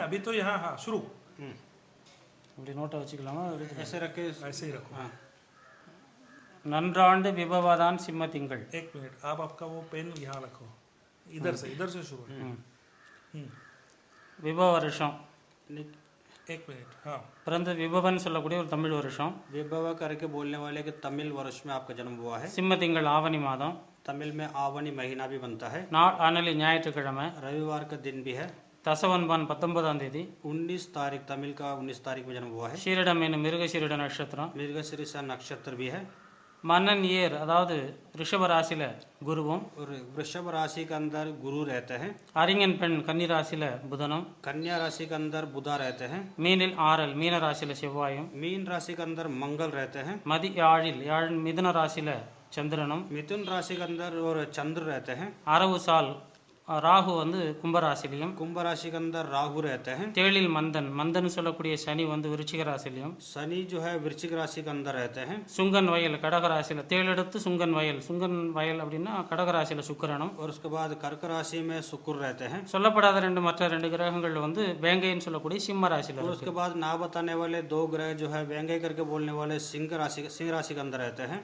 अभी तो यहाँ हाँ शुरू இப்படி நோட்டை வச்சுக்கலாமா ऐसे रख के ऐसे ही रखो। हाँ நன்றாண்டு விபவதான் சிம்ம திங்கள். एक मिनट, आप आपका वो पेन यहाँ रखो, इधर से शुरू है। விபவ வருஷம். एक मिनट, हाँ பிறந்த விபவன்னு சொல்லக்கூடிய ஒரு தமிழ் வருஷம். विभव करके बोलने वाले के तमिल वर्ष में आपका जन्म हुआ है। சிம்ம திங்கள் ஆவணி மாதம். तमिल में आवनी महीना भी बनता है। நாள் ஆனலி ஞாயிற்றுக்கிழமை. रविवार का दिन भी है। தசவன்பான் 19ஆம் தேதி. 19 तारीख तमिल का 19 तारीख में जन्म हुआ है। ஷீரிடம் என்னும் மிருகசீரிட நட்சத்திரம். मिर्गशीर्ष नक्षत्र भी है। மன்னன் ஏர் அதாவது ரிஷப ராசியில குருவும். और वृषभ राशि के अंदर गुरु रहते हैं। அறிஞன் பெண் கன்னி ராசியில புதனும். कन्या राशि के अंदर बुधा रहते हैं। மீனில் ஆரல் மீன ராசியில செவ்வாயும். मीन राशि के अंदर मंगल रहते हैं। மதி யாழில் யாழ் மிதுன ராசியில சந்திரனும். मिथुन राशि के अंदर और चंद्र रहते हैं। அரவு சால் ராகு வந்து கும்பராசிலையும். कुंभ राशि के अंदर राहु रहते हैं। தேளில் மந்தன் மந்தன் சொல்லக்கூடிய சனி வந்து விருச்சிக ராசிலையும். शनि जो है वृश्चिक राशि के अंदर रहते हैं। சுங்கன் வயல் கடக ராசியில தேளெடுத்து சுங்கன் வயல் அப்படின்னா கடக ராசியில சுக்கிரனும். और उसके बाद कर्क राशि में शुक्र रहते हैं। சொல்லப்படாத மற்ற ரெண்டு கிரகங்கள் வந்து வேங்கைன்னு சொல்லக்கூடிய சிம்ம ராசியில और இருக்கு. उसके बाद ना बताने वाले दो ग्रह जो है व्यंग्य करके बोलने वाले सिंह राशि के अंदर रहते हैं।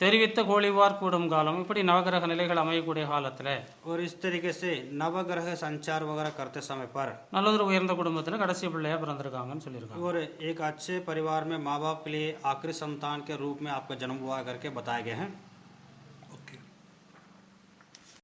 தெரிவித்த கோழிவார் கூடும் காலம் இப்படி நவகிரக நிலைகள் அமையக்கூடிய காலத்துல और इस तरीके से नवग्रह संचार वगैरह करते समय पर நல்லதொரு உயர்ந்த குடும்பத்துல கடைசி பிள்ளையா பிறந்திருக்காங்கன்னு சொல்லியிருக்காங்க. और एक अच्छे परिवार में माँ बाप के लिए आखिरी संतान के रूप में आपका जन्म हुआ करके बताए गए हैं।